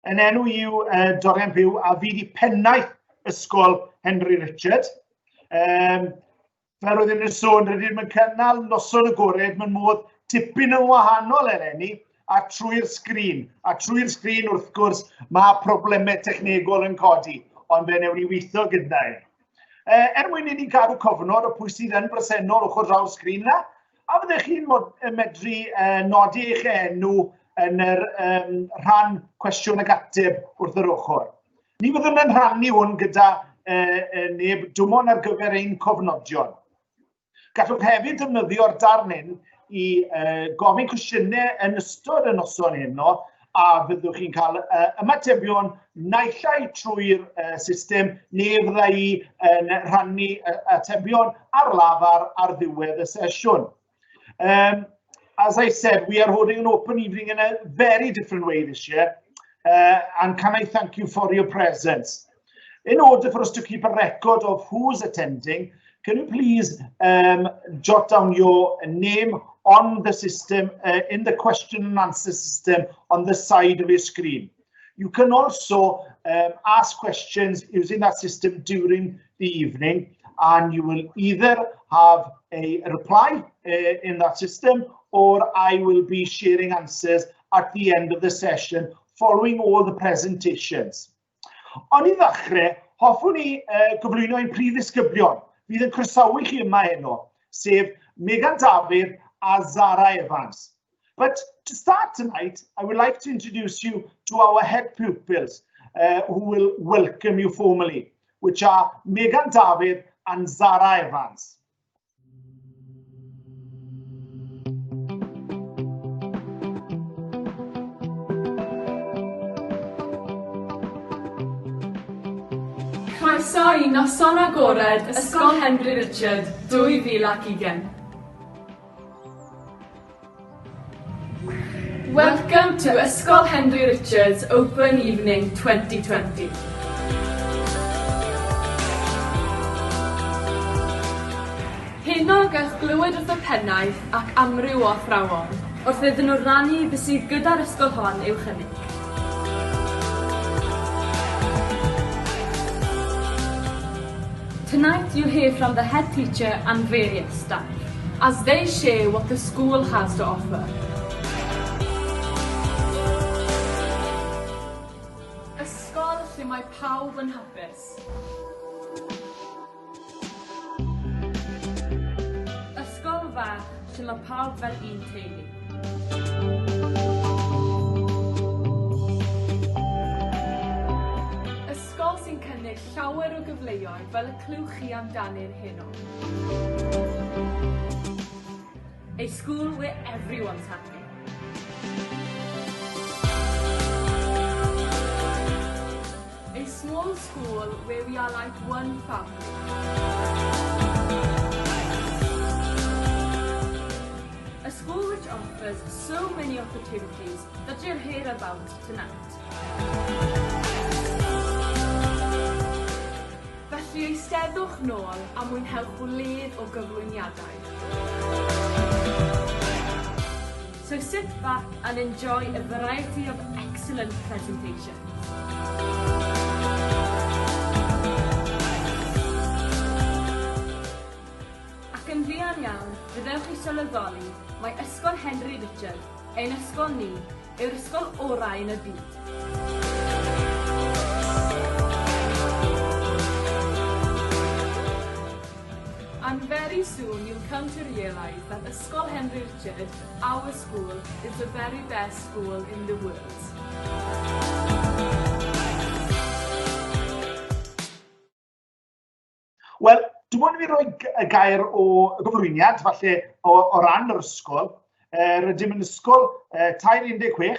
Yn enw i'w Dorian Byw a fi di pennaeth ysgol Henry Richard. Fel oedd yn y sôn, rydym yn cynnal Noson Agored mewn modd tipyn yn wahanol eleni a trwy'r sgrin. A trwy'r sgrin wrth gwrs mae problemau technegol yn codi, ond fe newn ni weithio gyda ni. Mwyn i ni gadw cofnod o pwy sydd yn bresennol ochr draw'r sgrin yna, a byddech chi'n medru nodi eich enw yn yr rhan cwestiwn ag ateb wrth yr ochr. Ni fyddwn yn rhannu hwn gyda neb dwmon ar gyfer ein cofnodion. Gallwch hefyd defnyddio'r darn hyn i gofyn cwestiynau yn ystod y noson heno, a fyddwch chi'n cael ymatebion naillai trwy'r system neu fydda i yn rhannu atebion ar lafar ar ddiwedd y sesiwn. As I said, we are holding an open evening in a very different way this year, and can I thank you for your presence. In order for us to keep a record of who's attending, can you please jot down your name on the system, in the question and answer system on the side of your screen. You can also ask questions using that system during the evening, and you will either have a reply in that system, or I will be sharing answers at the end of the session following all the presentations. Ond I ddechrau, hoffwn ni gyflwyno ein prif ddisgyblion. Fydd yn croesawu chi yma heno, sef Megan Dafydd a Zara Evans. But to start tonight, I would like to introduce you to our head pupils who will welcome you formally, which are Megan Dafydd and Zara Evans. Croeso I Noson Agored Ysgol Henry Richard 2020. Welcome to Ysgol Henry Richard's Open Evening 2020. Heno ga'ch glywed wrth y pennaeth ac amryw o athrawon, wrth iddyn nhw rannu beth sydd gyda'r ysgol hon i'w chynnig. Tonight you'll hear from the head teacher and various staff, as they share what the school has to offer. Ysgol lle mae pawb yn hapus. Ysgol fach lle mae pawb fel un teulu. Ysgol sy'n cynnig llawer o gyfleoedd fel y clywch chi amdani'r heno. A school where everyone's happy. A small school where we are like one family. A school which offers so many opportunities that you'll hear about tonight. Felly eisteddwch nôl a mwynhewch wledd o gyflwyniadau. So sit back and enjoy a variety of excellent presentations. Ac yn fuan iawn, fyddewch chi sylweddoli mae Ysgol Henry Richard, ein ysgol ni, yw'r ysgol orau yn y byd. And very soon you'll come to realise that Ysgol Henry Richard, our school, is the very best school in the world. Wel, dwi'n mwyn i fi roi y gair o gyflwyniad, falle o ran yr ysgol. Rydym yn ysgol 316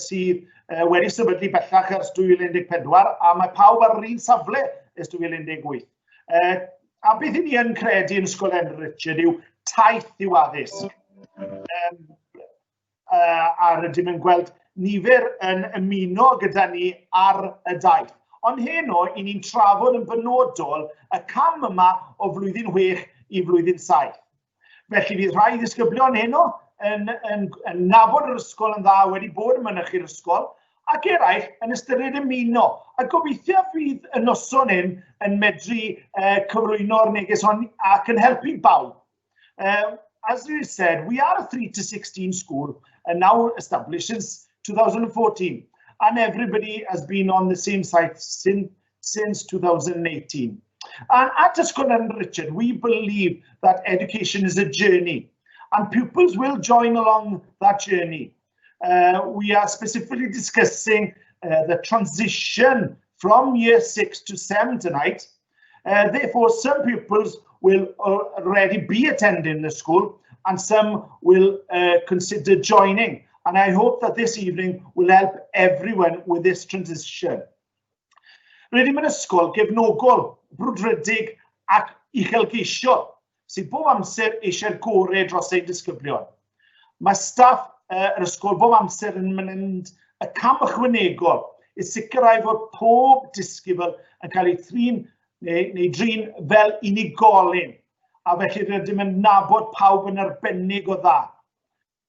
sydd wedi sefydlu bellach ers 2014, a mae pawb ar yr un safle ers 2018. A beth I ni yn credu yn Ysgol Henry Richard yw taith i'w addysg. A rydym yn gweld nifer yn ymuno gyda ni ar y daith. Ond heno, I ni'n trafod yn benodol y cam yma o flwyddyn 6 I flwyddyn 7. Felly fydd rhai ddisgyblion heno yn nabod yr ysgol yn dda wedi bod yn mynychu'r ysgol, ac eraill yn ystyried ymuno. A gobeithio fydd y noson hyn yn medru cyflwyno'r neges hon ac yn helpu bawb. As we said, we are a 3 to 16 school and now established since 2014, and everybody has been on the same site since 2018. And at Ysgol Henry Richard, we believe that education is a journey, and pupils will join along that journey. We are specifically discussing the transition from year 6 to 7 tonight. Therefore, some pupils will already be attending the school and some will consider joining. And I hope that this evening will help everyone with this transition. Rydym yn ysgol gefnogol, brwdfrydig ac uchelgeisio sydd bob amser eisiau'r gorau dros ein disgyblion. Mae staff yr ysgol bob amser yn mynd y cam ychwanegol i sicrhau fod pob disgybl yn cael ei thrin neu drin fel unigolyn, a felly rydym yn nabod pawb yn arbennig o dda.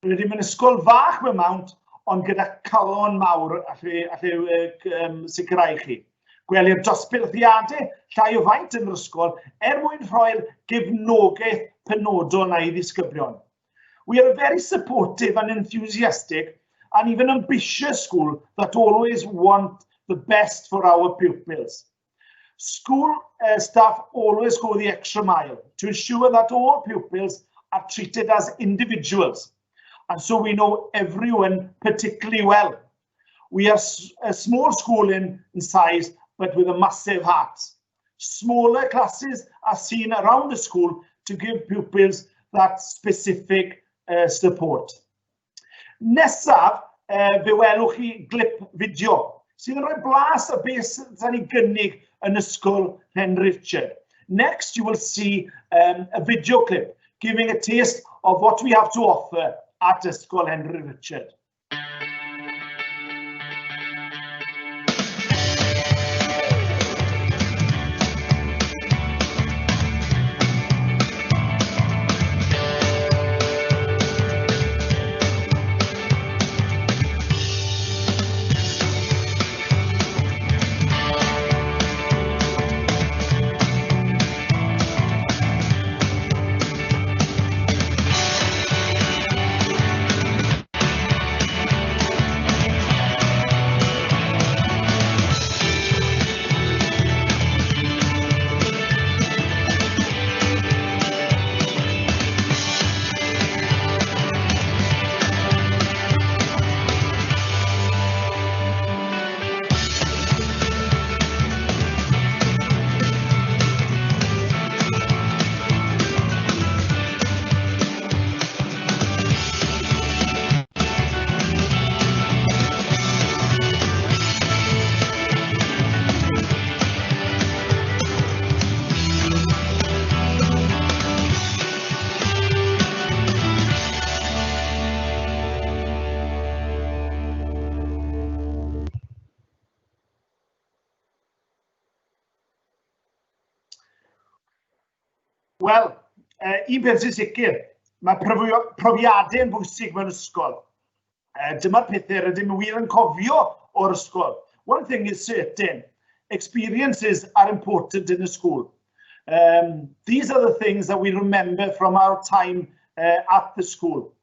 Rydym yn ysgol fach mewn mawnt, ond gyda calon mawr allai sicrhau chi. Gwelir dosbarthiadau llai o faint yn yr ysgol mwyn rhoi'r gefnogaeth penodol na I ddisgyblion. We are a very supportive and enthusiastic and even ambitious school that always want the best for our pupils. School staff always go the extra mile to ensure that all pupils are treated as individuals, and so we know everyone particularly well. We are a small school in size, but with a massive heart. Smaller classes are seen around the school to give pupils that specific support. Nesaf, fe welwch chi glip fideo sydd yn rhoi blas o beth sy'n ni gynnig yn ysgol Henry Richard. Next, you will see a video clip giving a taste of what we have to offer at ysgol Henry Richard. Wel, un peth sy'n sicr, mae profiadau yn bwysig mewn ysgol. Dyma'r pethau rydym wir yn cofio o'r ysgol. One thing is certain, experiences are important in a school. These are the things that we remember from our time at the school.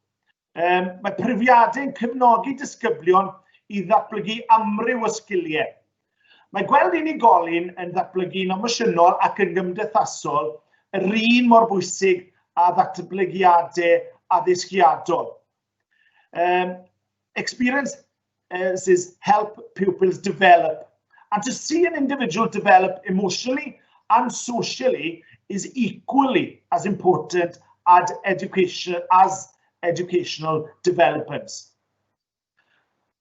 Mae profiadau'n cefnogi disgyblion I ddatblygu amryw o sgiliau. Mae gweld unigolyn yn ddatblygu'n emosiynol ac yn gymdeithasol yr un mor bwysig a ddatblygiadau addysgiadol. Experiences help pupils develop, and to see an individual develop emotionally and socially is equally as important as educational developments.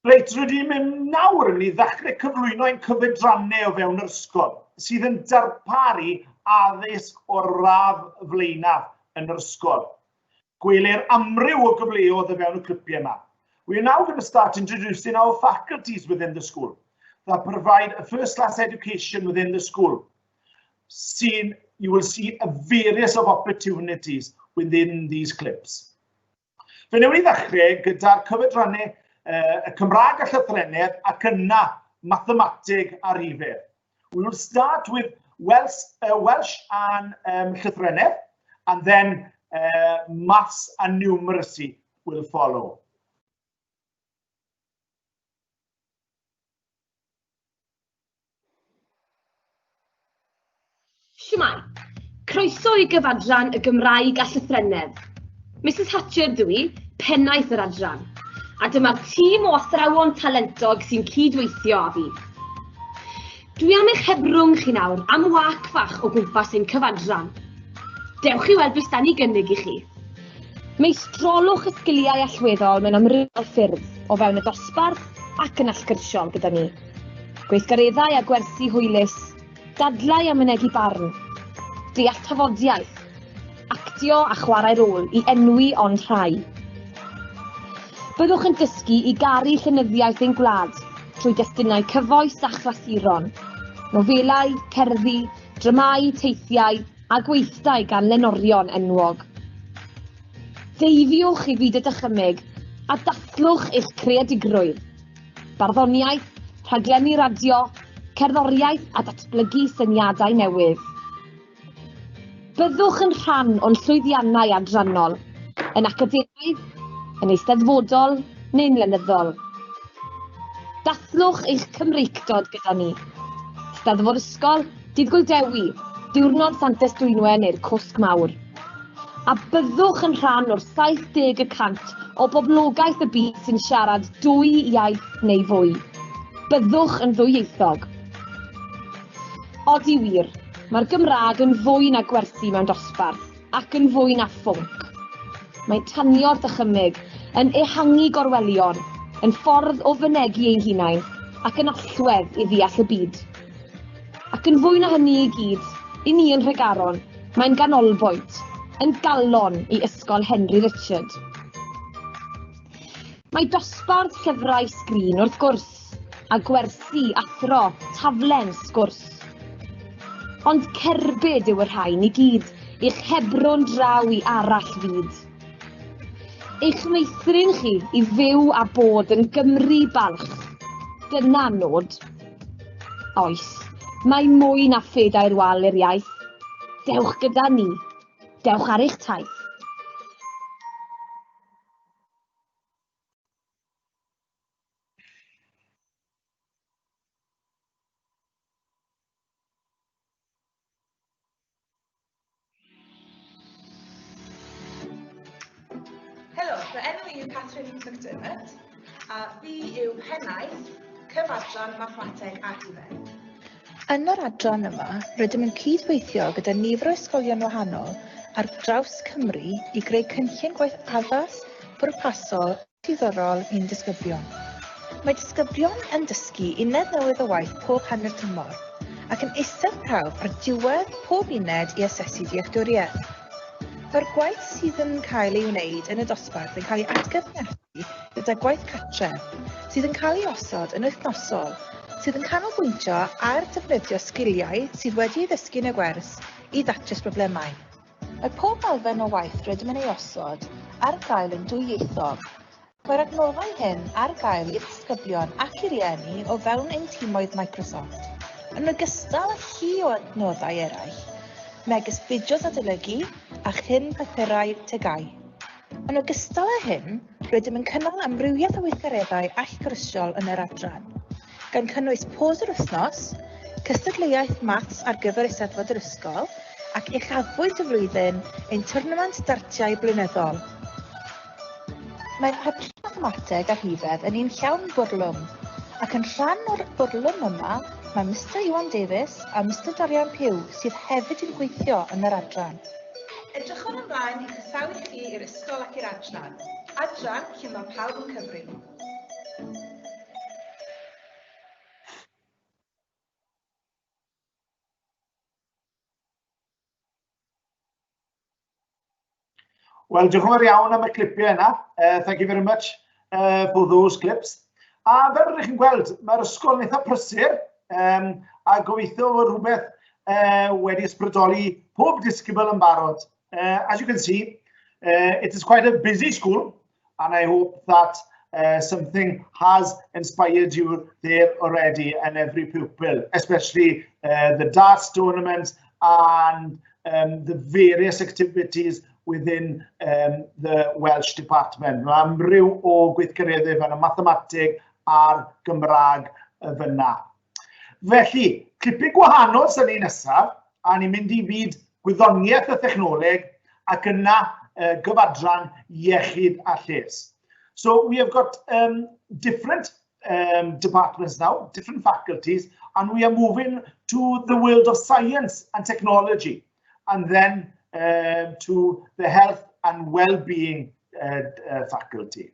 Reit, rydym yn nawr yn I ddechrau cyflwyno ein cyfedrannau o fewn yr ysgol, sydd yn darparu addysg o radd flaenaf yn yr ysgol. Gwelir amryw o gyfleoedd o fewn y clipiau yma. We are now going to start introducing our faculties within the school that provide a first-class education within the school. You will see a various of opportunities within these clips. Fe newn ni ddechrau gyda'r cyfedrannau y Cymraeg a llythrennedd ac yna mathemateg a rhifau. We will start with Welsh and llythrennedd, and then maths and numeracy will follow. Shwmai, croeso I gyfadran y Gymraeg a llythrennedd. Mrs Hatcher dwi, pennaeth yr adran, a dyma'r tîm o athrawon talentog sy'n cydweithio â fi. Dwi am eich hebrwng chi nawr am wac fach o gwmpas ein cyfadran. Dewch I weld beth da ni gynnig I chi. Meistrolwch y sgiliau allweddol mewn amrywiol ffyrdd o fewn y dosbarth ac yn allgyrsiol gyda ni. Gweithgareddau a gwersi hwylus, dadlau a mynegu barn, deall tafodiaeth, actio a chwarae rôl I enwi ond rhai. Byddwch yn dysgu I garu llenyddiaeth ein gwlad trwy destunau cyfoes a chlasuron, nofelau, cerddi, dramau, teithiau a gweithdai gan lenorion enwog. Deiffiwch I fyd y dychymyg a dathlwch eich creadigrwydd, barddoniaeth, rhaglenni radio, cerddoriaeth a datblygu syniadau newydd. Byddwch yn rhan o'n llwyddiannau adrannol, yn academaidd, yn eisteddfodol neu'n lenyddol. Dathlwch eich Cymreicdod gyda ni. Steddfod ysgol, dydd Gwildewi, diwrnod Santes Dwynwen neu'r Cwsg Mawr. A byddwch yn rhan o'r 70% o boblogaeth y byd sy'n siarad 2 iaith neu fwy. Byddwch yn ddwyieithog. Odi wir, mae'r Gymraeg yn fwy na gwersi mewn dosbarth ac yn fwy na ffwnc. Mae tanio'r dychymyg yn ehangu gorwelion, yn ffordd o fynegu ei hunain ac yn allwedd I ddeall y byd. Ac yn fwy na hynny I gyd, I ni yn Nhregaron, mae'n ganolbwynt, yn galon I Ysgol Henry Richard. Mae dosbarth llyfrau sgrin wrth gwrs, a gwersi, athro, taflen, sgwrs. Ond cerbyd yw yr rhain I gyd, i'ch hebrwng draw I arall fyd. Eich meithrin chi I fyw a bod yn Gymru balch. Dyna nod. Oes, mae mwy na phedair wal i'r iaith. Dewch gyda ni. Dewch ar eich taith. Helo, fy enw I yw Catherine McDermott, a fi yw pennaeth cyfadran mathemateg a rhifau. Yn yr adran yma, rydym yn cydweithio gyda nifer o ysgolion wahanol ar draws Cymru I greu cynllun gwaith addas, bwrpasol, diddorol i'n disgyblion. Mae disgyblion yn dysgu uned newydd o waith pob hanner tymor, ac yn eistedd prawf ar diwedd pob uned I asesu dealltwriaeth. Mae'r gwaith sydd yn cael ei wneud yn y dosbarth yn cael ei atgyfnerthu gyda gwaith cartref, sydd yn cael ei osod yn wythnosol, sydd yn canolbwyntio ar defnyddio sgiliau sydd wedi ei ddysgu yn y gwers I ddatrys broblemau. Mae pob elfen o waith rydym yn ei osod ar gael yn dwyieithog. Mae'r adnoddau hyn ar gael i'r disgyblion ac I rieni o fewn ein tîmoedd Microsoft, yn ogystal â llu o adnoddau eraill, megis fideos adolygu a chyn papurau tegau. Yn ogystal â hyn, rydym yn cynnal amrywiaeth o weithgareddau allgyrsiol yn yr adran, gan cynnwys pos yr wythnos, cystadleuaeth maths ar gyfer eisteddfod yr ysgol, ac uchafbwynt y flwyddyn ein twrnament dartiau blynyddol. Mae'r hebrwng mathemateg a rhifedd yn un llawn bwrlwm, ac yn rhan o'r bwrlwm yma, mae Mr Iwan Davies a Mr Dorian Pugh sydd hefyd yn gweithio yn yr adran. Edrychwn ymlaen I chysawu chi i'r ysgol ac i'r adran lle mae pawb yn cyfri. Wel, diolch yn fawr iawn am y clipiau yna. Thank you very much for those clips. A fel rydych chi'n gweld, mae'r ysgol yn eitha prysur a gobeithio fod rhywbeth wedi ysbrydoli pob disgybl yn barod. As you can see, it is quite a busy school, and I hope that something has inspired you there already, and every pupil, especially the darts tournaments and the various activities within the Welsh department. Mae amryw o gweithgareddi fan y mathemateg a'r Gymraeg fyna. Felly, clipig gwahanol sy'n ni nesaf, a ni'n mynd i fyd gwyddoniaeth y technoleg ac yna gyfadran iechyd a lles. So we have got different departments now, different faculties, and we are moving to the world of science and technology, and then to the health and well-being faculty.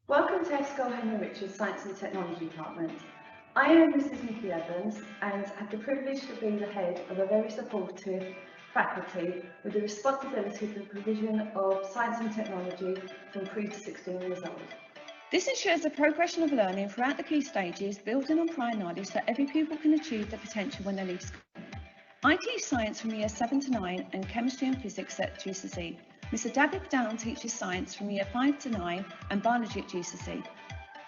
Welcome to Ysgol Henry Richards Science and Technology Department. I am Mrs. Nikki Evans and have the privilege to be the head of a very supportive faculty with the responsibility for the provision of science and technology from 3 to 16 years old. This ensures the progression of learning throughout the key stages, building on prior knowledge so every pupil can achieve their potential when they leave school. I teach science from year 7 to 9 and chemistry and physics at GCSE. Mr. David Down teaches science from year 5 to 9 and biology at GCSE.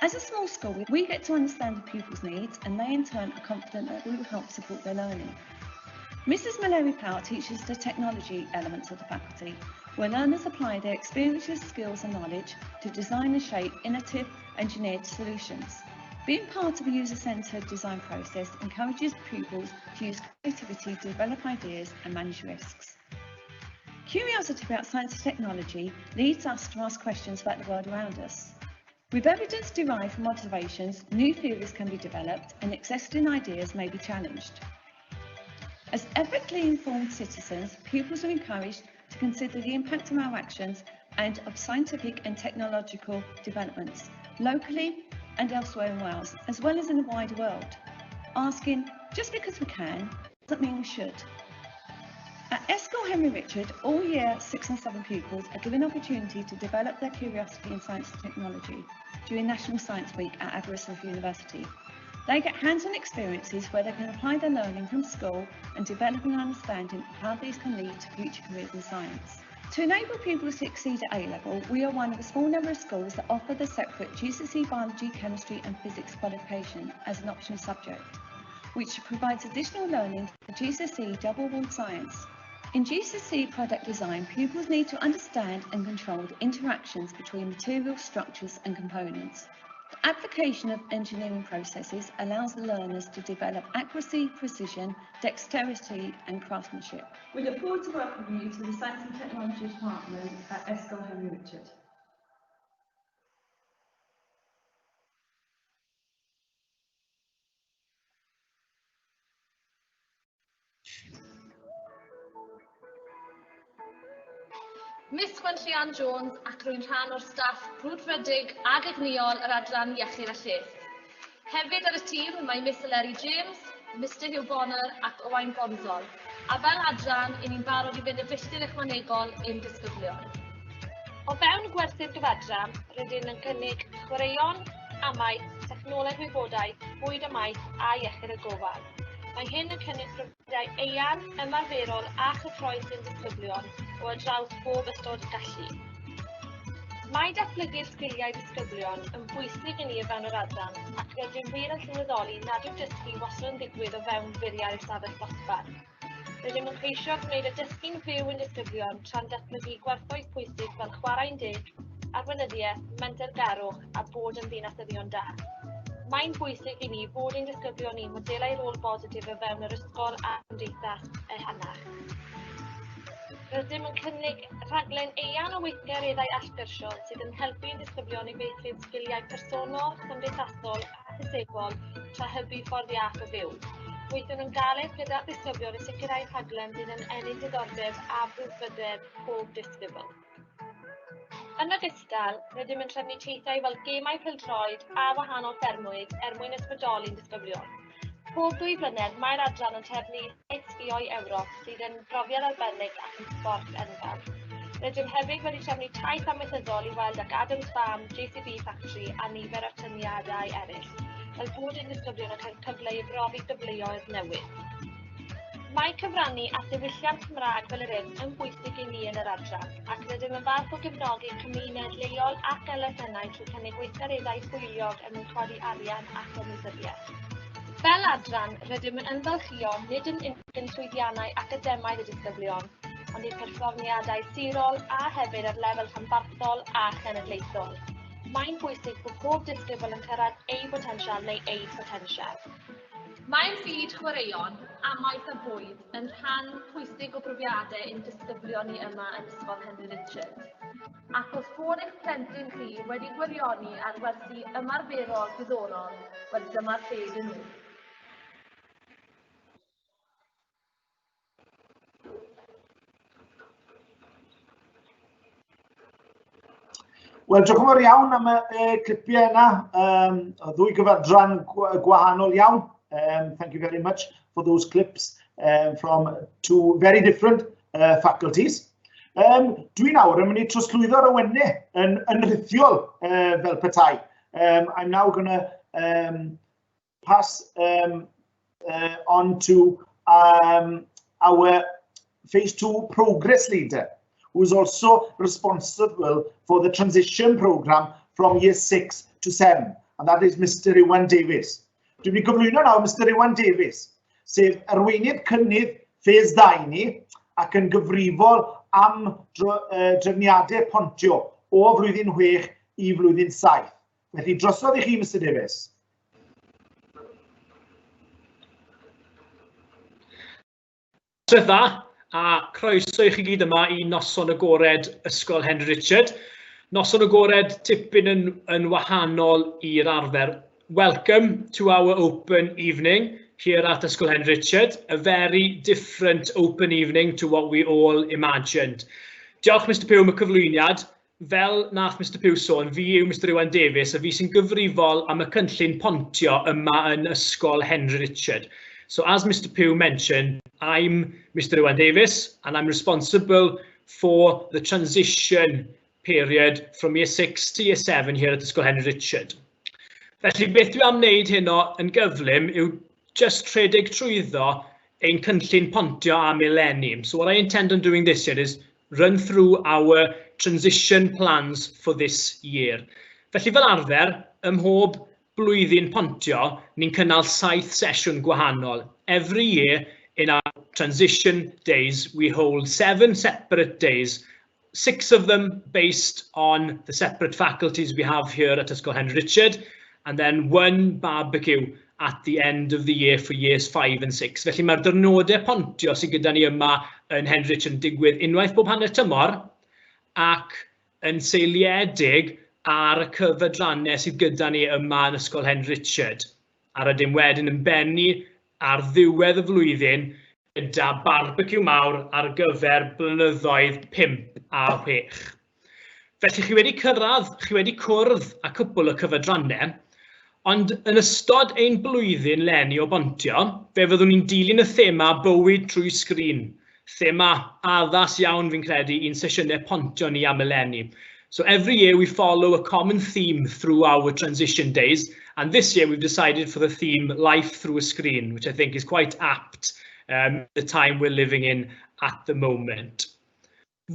As a small school, we get to understand the pupils' needs and they in turn are confident that we will help support their learning. Mrs. Mallory Power teaches the technology elements of the faculty, where learners apply their experiences, skills and knowledge to design and shape innovative engineered solutions. Being part of a user-centred design process encourages pupils to use creativity to develop ideas and manage risks. Curiosity about science and technology leads us to ask questions about the world around us. With evidence derived from observations, new theories can be developed and existing ideas may be challenged. As ethically informed citizens, pupils are encouraged to consider the impact of our actions and of scientific and technological developments, locally and elsewhere in Wales, as well as in the wider world, asking, just because we can, doesn't mean we should. At Ysgol Henry Richard, all year 6 and 7 pupils are given an opportunity to develop their curiosity in science and technology during National Science Week at Aberystwyth University. They get hands-on experiences where they can apply their learning from school and develop an understanding of how these can lead to future careers in science. To enable pupils to succeed at A-level, we are one of a small number of schools that offer the separate GCSE Biology, Chemistry and Physics qualification as an optional subject, which provides additional learning for GCSE Double Award Science. In GCSE product design, pupils need to understand and control the interactions between materials, structures and components. The application of engineering processes allows the learners to develop accuracy, precision, dexterity and craftsmanship. We look forward to welcoming you to the Science and Technology Department at Ysgol Henry Richard. Miss Gwenllian Jones ac rwy'n rhan o'r staff brwdfrydig a egnïol yr adran iechyd a lles. Hefyd ar y tîm mae Miss Eleri James, Mr Hugh Bonner ac Owain Bonsol, a fel adran, i ni'n barod i fynd y filltir ychwanegol i'n disgyblion. O fewn gwerthu'r gyfadran, rydyn yn cynnig chwaraeon, amaeth, technoleg wybodaeth, bwyd y maith a iechyd y gofal. Mae hyn yn cynnig profiadau eang, ymarferol a chyffroes i'n disgyblion o ar draws bob ystod gallu. Mae datblygu'r sgiliau disgyblion yn bwysig i ni o fewn yr adran ac rydym wir yn sylweddoli nad yw dysgu wastad yn digwydd o fewn furiau'r ystafell dosbarth. Rydym yn ceisio gwneud y dysgu'n fyw yn disgyblion tra'n datblygu gwerthoedd pwysig fel chwarae'n deg, arweinyddiaeth, mentergarwch a bod yn ddinasyddion da. Mae'n bwysig i ni fod ein disgyblion ni modelau rôl bositif o fewn yr ysgol a gymdeithas ehangach. Rydym yn cynnig rhaglen eang o weithgareddau allgyrsiol sydd yn helpu'n disgyblion i feithrin sgiliau personol, cymdeithasol a physegol tra hybu ffordd iach o fyw. Gweithio'n yn galed gyda'r disgyblion i sicrhau rhaglen sydd yn ennill diddordeb a brwdfrydedd pob disgybl. Yn ogystal, rydym yn trefnu teithiau fel gemau pêl-droed a wahanol ffermwydd mwyn ysbrydoli'n disgyblion. Pob 2 blynedd, mae'r adran yn trefnu sgïoedd Ewrop sydd yn brofiad arbennig ac yn sbort enfawr. Rydym hefyd wedi trefnu taith amaethyddol i weld ac Adams Farm, JCB Factory a nifer o tyniadau eraill, fel bod ein disgyblion yn cael cyfle i brofi gyfleoedd newydd. Mae Mae cyfrannu at ddiwylliant Cymraeg fel yr hyn yn bwysig I ni yn yr adran, ac rydym yn falch o gefnogi cymuned leol ac elfennau trwy cynnig gweithgareddau hwyliog er mwyn chodi arian ac ymwybyddiaeth. Fel adran, rydym yn ymfalchio nid yn unig yn llwyddiannau academaidd y disgyblion, ond I perfformiadau sirol a hefyd ar lefel rhanbarthol a chenedlaethol. Mae'n bwysig bod pob disgybl yn cyrraedd ei potensial neu ei potensial. Mae'r byd chwaraeon, amaeth a bwyd yn rhan pwysig o brofiadau ein disgyblion ni yma yn Ysgol Henry Richard. Ac os bod eich plentyn chi wedi gwirioni ar werthu ymarferol diddorol, wel dyma'r lle I nhw. Wel, diolch yn fawr iawn am y clipiau yna, ddwy gyfadran gwahanol iawn. Thank you very much for those clips from two very different faculties. Dwi nawr yn mynd I trosglwyddo'r awennau yn rhithiol fel petai. I'm now going to pass on to our Phase 2 Progress Leader, who is also responsible for the transition program from Year 6 to 7, and that is Mr Iwan Davies. Dwi'n mynd I gyflwyno nawr Mr Iwan Davies, sef arweinydd cynnydd Phase 2 ni ac yn gyfrifol am drefniadau pontio o flwyddyn 6 I flwyddyn 7. Felly drosodd I chi, Mr Davies. Tryth dda, a croeso I chi gyd yma I Noson Agored Ysgol Henry Richard. Noson Agored tipyn yn wahanol i'r arfer. Welcome to our open evening here at Ysgol Henry Richard, a very different open evening to what we all imagined. Diolch Mr Pugh am y cyflwyniad. Fel nath Mr Pugh sôn, fi yw Mr Iwan Davies a fi sy'n gyfrifol am y cynllun pontio yma yn Ysgol Henry Richard. So as Mr Pugh mentioned, I'm Mr Iwan Davies and I'm responsible for the transition period from Year 6 to Year 7 here at Ysgol Henry Richard. Felly beth dwi am wneud heno yn gyflym yw just rhedeg trwyddo ein cynllun pontio a millennium. So what I intend on doing this year is run through our transition plans for this year. Felly fel arfer, ym mhob blwyddyn pontio, ni'n cynnal 7 sesiwn gwahanol. Every year in our transition days, we hold 7 separate days, 6 of them based on the separate faculties we have here at Ysgol Henry Richard, and then 1 barbecue at the end of the year for years 5 and 6. Felly mae'r dyrnodau pontio sydd gyda ni yma yn Henry Richard yn digwydd unwaith bob hanner tymor ac yn seiliedig ar y cyfedrannau sydd gyda ni yma yn Ysgol Henry Richard. A rydym wedyn yn bennu ar ddiwedd y flwyddyn gyda barbecue mawr ar gyfer blynyddoedd 5 a 6. Felly chi wedi cwrdd â cwpl o cyfedrannau, ond yn ystod ein blwyddyn leni o bontio, fe fyddwn ni'n dilyn y thema bywyd trwy sgrin. Thema addas iawn fi'n credu i'n sesiynau pontio ni am eleni. So every year we follow a common theme through our transition days, and this year we've decided for the theme Life Through a Screen, which I think is quite apt the time we're living in at the moment.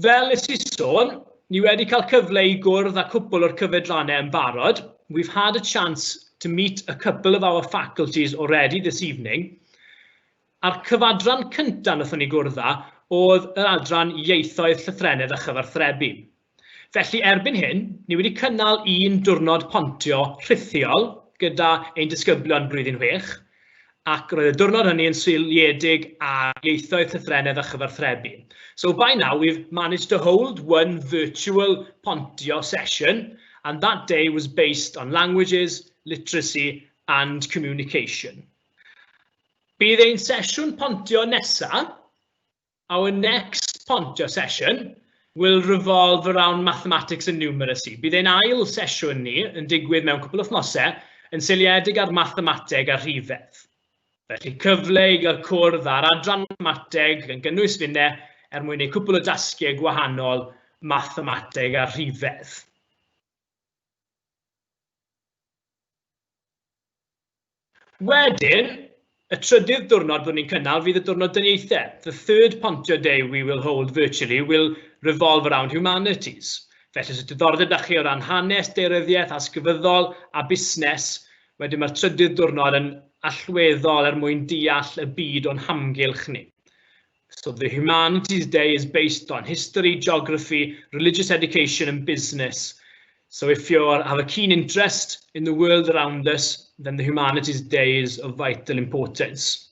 Fel nes I sôn, ni wedi cael cyfle I gwrdd â cwpl o'r cyfedrannau yn barod. We've had a chance to meet a couple of our faculties already this evening. A'r cyfadran cyntaf nathon ni gwrdd â oedd yr adran ieithoedd llythrennedd a chyfarthrebu. Felly erbyn hyn, ni wedi cynnal un diwrnod pontio rhithiol gyda ein disgyblion blwyddyn 6, ac roedd y diwrnod hynny yn seiliedig a ieithoedd llythrennedd a chyfarthrebu. So by now we've managed to hold one virtual pontio session, and that day was based on languages, literacy and communication. Bydd ein sesiwn pontio nesa, our next pontio session, will revolve around mathematics and numeracy. Bydd ein ail sesiwn ni yn digwydd mewn cwpl o wythnosau yn seiliedig ar mathemateg a rhifedd. Felly cyfle I gael cwrdd ar adran mathemateg yn gynnwys finnau mwyn ei cwpl o dasgiau gwahanol mathemateg a rhifedd. Wedyn, Y trydydd diwrnod byddwn ni'n cynnal fydd y diwrnod dynieithau. The third Pontio Day we will hold virtually will revolve around humanities. Felly, os diddordeb da chi o ran hanes, deiryddiaeth, asgyfyddol a busnes, wedyn mae'r trydydd diwrnod yn allweddol mwyn deall y byd o'n hamgylch ni. So the Humanities Day is based on history, geography, religious education and business. So if you have a keen interest in the world around us, then the Humanities Day is of vital importance.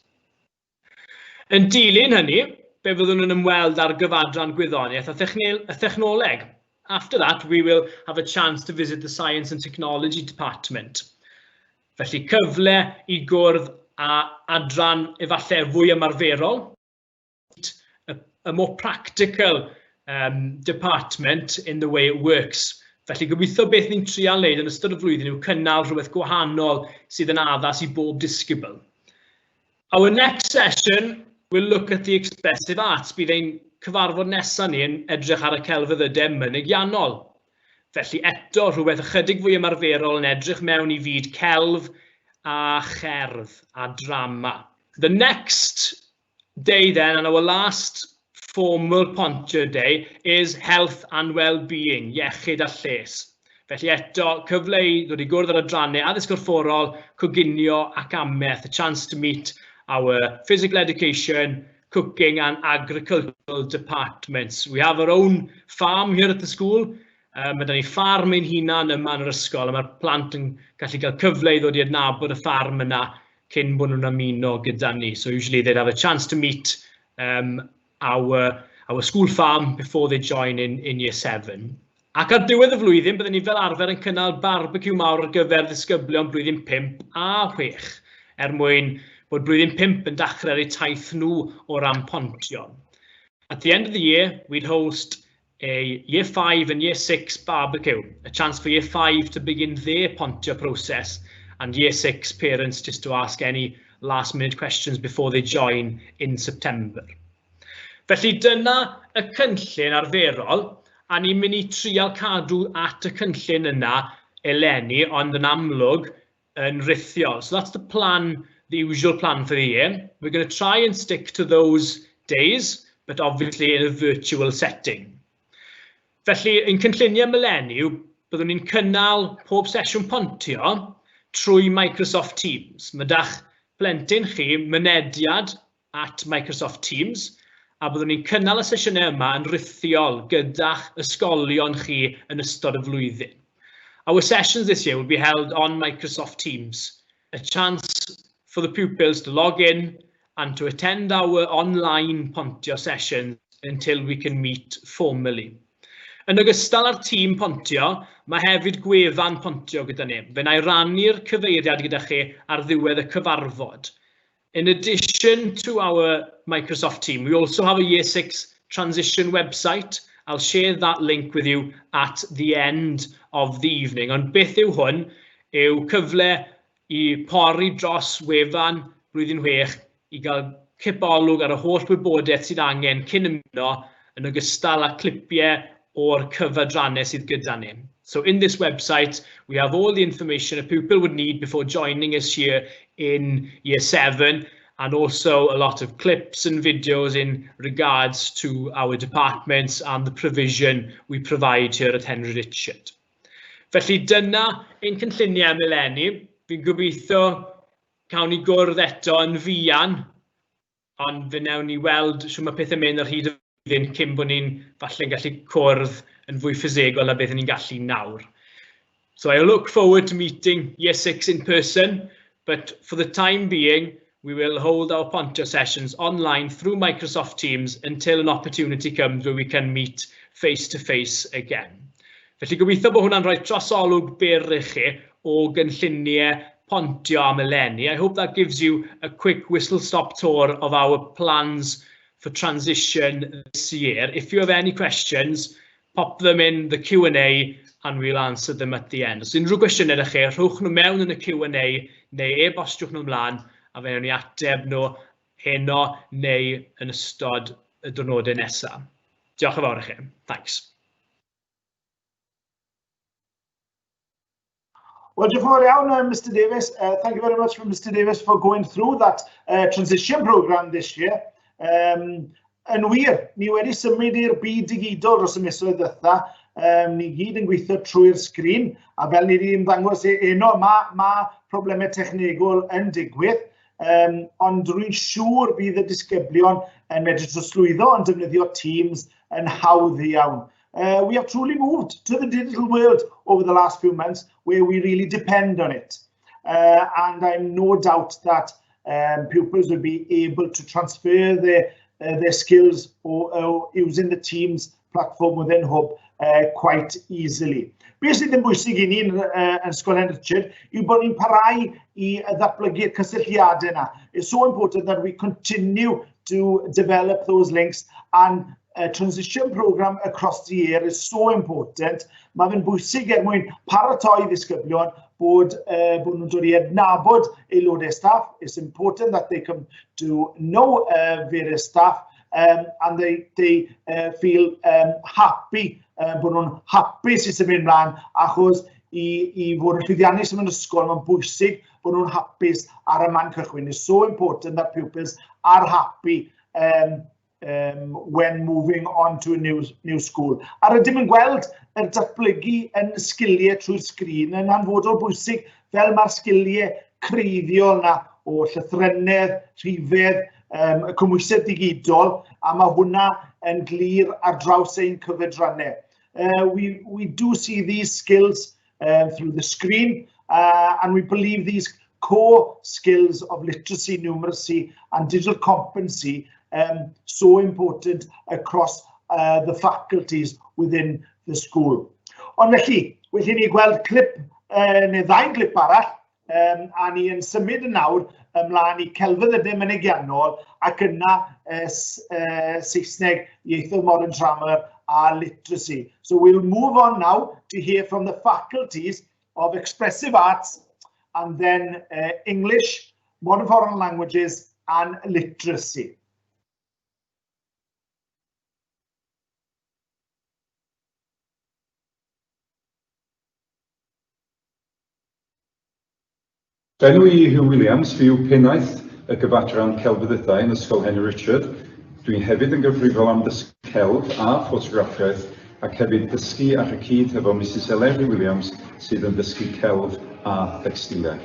Yn dilyn hynny, be fyddwn nhw'n ymweld ar gyfadran gwyddoniaeth a thechnoleg. After that, we will have a chance to visit the Science and Technology Department. Felly cyfle I gwrdd a adran efallai fwy ymarferol, a more practical department in the way it works. Felly gobeithio beth ni'n trial wneud yn ystod y flwyddyn yw cynnal rhywbeth gwahanol sydd yn addas I bob disgybl. Our next session will look at the expressive arts. Bydd ein cyfarfod nesaf ni yn edrych ar y celfyddydau mynygiannol. Felly eto rhywbeth ychydig fwy ymarferol yn edrych mewn I fyd celf a cherdd a drama. The next day then, and our last formal Pontio Day, is health and well-being, iechyd a lles. Felly eto cyfle I ddod I gwrdd ar adrannau addysg corfforol, coginio ac amaeth, a chance to meet our physical education, cooking and agricultural departments. We have our own farm here at the school. Mae da ni ffarm ein hunan yma yn yr ysgol, a mae'r plant yn gallu cael cyfle I ddod I adnabod y ffarm yna cyn bod nhw'n ymuno gyda ni. So usually they'd have a chance to meet our school farm before they join in year 7. Ac ar diwedd y flwyddyn, byddwn ni fel arfer yn cynnal barbecue mawr ar gyfer ddisgyblion blwyddyn 5 a 6, mwyn bod blwyddyn 5 yn dechrau ar eu taith nhw o ran pontio. At the end of the year, we'd host a year 5 and year 6 barbecue, a chance for year 5 to begin their pontio process, and year 6 parents just to ask any last minute questions before they join in September. Felly dyna y cynllun arferol, a ni'n mynd I trial cadw at y cynllun yna eleni, ond yn amlwg yn rithiol. So that's the plan, the usual plan for the year. We're going to try and stick to those days, but obviously in a virtual setting. Felly, yn cynlluniau mileni, byddwn ni'n cynnal pob sesiwn pontio trwy Microsoft Teams. Mae da'ch plentyn chi mynediad at Microsoft Teams, a byddwn ni'n cynnal y sesiynau yma yn rithiol gyda'ch ysgolion chi yn ystod y flwyddyn. Our sessions this year will be held on Microsoft Teams, a chance for the pupils to log in and to attend our online pontio sessions until we can meet formally. Yn ogystal â'r tîm pontio, mae hefyd gwefan pontio gyda ni. Fe na I rannu'r cyfeiriad gyda chi ar ddiwedd y cyfarfod. In addition to our Microsoft team, we also have a Year 6 transition website. I'll share that link with you at the end of the evening. Ond beth yw hwn? Yw cyfle I pori dros wefan blwyddyn 6 I gael cibolwg ar y holl wybodaeth sydd angen cyn ymuno yn ogystal â clipiau o'r cyfadrannau sydd gyda ni. So in this website, we have all the information a pupil would need before joining us here in Year 7, and also a lot of clips and videos in regards to our departments and the provision we provide here at Henry Richard. Felly dyna ein cynlluniau mileni. Fi'n gobeithio cawn ni gwrdd eto yn fuan, ond fe newn ni weld shwt mae pethau'n mynd ar hyd y flwyddyn cyn bod ni'n falle'n gallu cwrdd yn fwy ffisegol a beth ni'n gallu nawr. So I look forward to meeting Year 6 in person, but for the time being, we will hold our pontio sessions online through Microsoft Teams until an opportunity comes where we can meet face to face again. Felly gobeithio bod hwnna'n rhoi trosolwg byr I chi o gynlluniau pontio am eleni. I hope that gives you a quick whistle-stop tour of our plans for transition this year. If you have any questions, pop them in the Q&A and we'll answer them at the end. Os unrhyw gwestiynau ydych chi, rhowch nhw mewn yn y Q&A neu e-bostiwch nhw ymlaen a fe wnawn ni ateb nhw heno neu yn ystod y diwrnodau nesaf. Diolch yn fawr I chi. Thanks. Well, diolch yn fawr iawn, Mr Davis. Thank you very much for Mr Davis for going through that transition programme this year. Yn wir, ni wedi symud i'r byd digidol dros y misoedd ddiwetha. Ni gyd yn gweithio trwy'r sgrin, a fel ni wedi ymddangos eno, mae problemau technegol yn digwydd, ond rwy'n siŵr bydd y disgyblion yn medru trosglwyddo yn defnyddio Teams yn hawdd iawn. We have truly moved to the digital world over the last few months where we really depend on it. And I'm no doubt that pupils will be able to transfer their skills or using the Teams platform within Hub quite easily. Beth sydd yn bwysig I ni yn Ysgol Henry Richard yw bod ni'n parhau I ddatblygu'r cysylltiadau yna. It's so important that we continue to develop those links, and a transition program across the year is so important. Mae fe'n bwysig mwyn paratoi ddisgyblion bod nhw'n dod I adnabod aelodau staff. It's important that they come to know various staff and they feel happy, bod nhw'n hapus I symud ymlaen, achos I fod yn llwyddiannus mewn ysgol, mae'n bwysig bod nhw'n hapus ar y man cychwyn. It's so important that pupils are happy when moving on to a new school. A rydym yn gweld yr datblygu yn sgiliau trwy'r sgrin yn hanfodol bwysig fel mae'r sgiliau creiddiol yna o llythrennedd, rhifedd, y cymwysedd digidol, a mae hwnna yn glir ar draws ein cyfedrannau. We do see these skills through the screen, and we believe these core skills of literacy, numeracy, and digital competency so important across the faculties within the school. Ond felly, welly ni gweld clip, neu ddau'n clip arall, a ni yn symud yn nawr ymlaen I celfyddydau mynegiannol ac yna Saesneg, ieithoedd modern grammar a literacy. So we'll move on now to hear from the faculties of expressive arts and then English, modern foreign languages and literacy. Enw I Hugh Williams, fyw pennaeth y gyfadran celfyddydau yn Ysgol Henry Richard. Dwi'n hefyd yn gyfrifol am dysgu celf a ffotograffiaeth ac hefyd dysgu ar y cyd hefo Mrs Ellery Williams sydd yn dysgu celf a textilau.